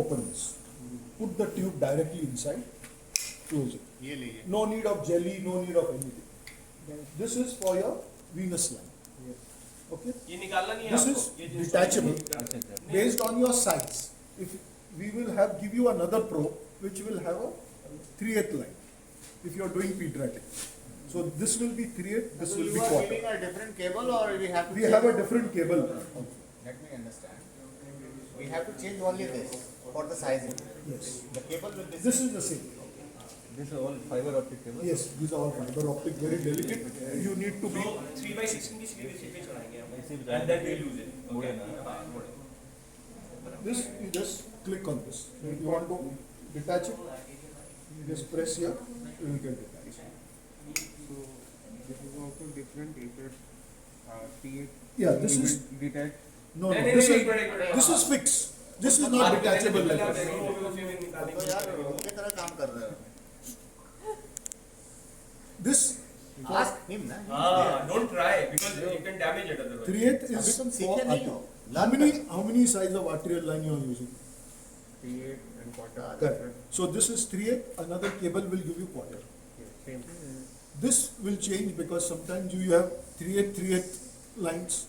open this. Put the tube directly inside, close it. ये लीजिए. No need of jelly, no need of anything. This is for your venous line. Okay? ये निकालना नहीं है This आपको. is ये जो detachable नहीं, based on your size. If we will have give you another probe which will have a 3/8 line if you are doing pediatric. So this will be 3/8, this So will you be are quarter. giving a different cable or we have to We change? have a different cable. Let me understand. We have to change only this for the sizing. Yes. The cable will be. This is the same. This is all fiber optic cable. Yes, these are all fiber optic, very delicate. You need to be. So 3/16 की sleeve इसी पे चढ़ाएंगे हम. इसी पे And चढ़ाएंगे. then we use it. मोड़े Okay. ना. हाँ, मोड़े. This, you just click on this. If you want to detach it, you just press here, you will get detached. So this is also different. If it's T8 Yeah, this is, detached. no, नहीं, no, नहीं, this नहीं, is, एक minute, एक minute. this is fixed. This is not detachable like पहले this. remote में उसे भी निकालेंगे. तो यार उनके तरह काम कर रहे हो. This Ask him ना. हाँ, don't try because you can damage it otherwise. 3/8 अभी is तुम for सीखे नहीं हो. artery. How many size of arterial line you are using? T8 and quarter. Correct. So this is 3/8, another cable will give you quarter. Same. This will change because sometimes you have 3/8 lines,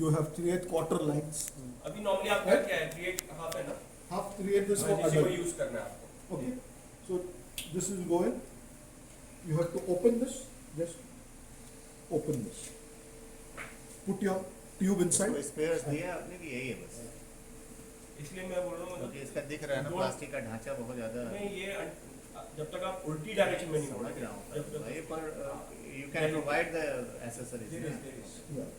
you have 3/8 quarter lines. अभी normally आपका क्या है? 3/8 half है ना? Half 3/8 is for जिसी को adult. use करना है आपको. Okay, so this will go in. You have to open this, just open this. Put your tube inside. तो स्पेयर्स दिया आपने कि यही है बस. इसलिए मैं बोल रहा हूँ क्योंकि इसका दिख रहा है ना प्लास्टिक का ढांचा बहुत ज्यादा. नहीं ये जब तक आप उल्टी डायरेक्शन में नहीं समझ मोड़ोगे, रहा हूँ. जब तक भाई पर you can provide the accessories. There is, there is. Yeah.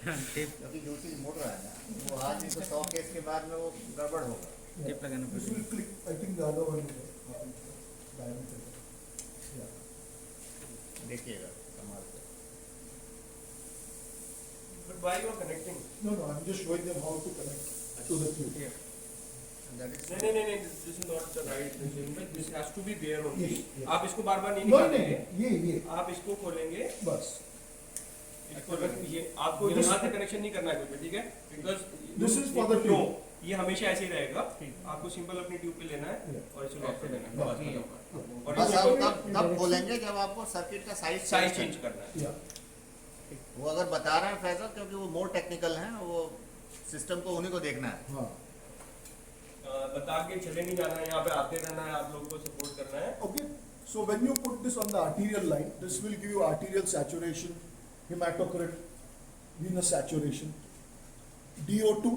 क्योंकि जो चीज मोड़ रहा है ना वो आज इसको 100 केस के बाद में वो गड़बड़ होगा. Yeah. This will click. I think the other one is diameter. Yeah. देखिएगा संभाल कर. But why you are connecting? No, no. I'm just showing them how to connect to the tube. That is नहीं, this is not the right decision. This has to be there only. Yes, yes. आप इसको बार बार नहीं No, निकालेंगे. ये आप इसको खोलेंगे. बस. इसको ये आपको यहाँ से कनेक्शन नहीं करना है कुछ, ठीक है? Because This is for the no, tube. ये हमेशा ऐसे ही रहेगा. आपको सिंपल अपनी ट्यूब पे लेना है Yeah. और इसे लॉक कर देना है. बस खत्म. और बस इसको आप तब खोलेंगे जब आपको सर्किट का साइज साइज चेंज करना है. Yeah. वो अगर बता रहे हैं फैजल क्योंकि वो मोर टेक्निकल हैं वो सिस्टम को उन्हीं को देखना है. हाँ. बता के चले नहीं जाना है, यहाँ पे आते रहना है, आप लोगों को सपोर्ट करना है. Okay. So when you put this on the arterial line, this will give you arterial saturation, hematocrit, venous saturation, DO2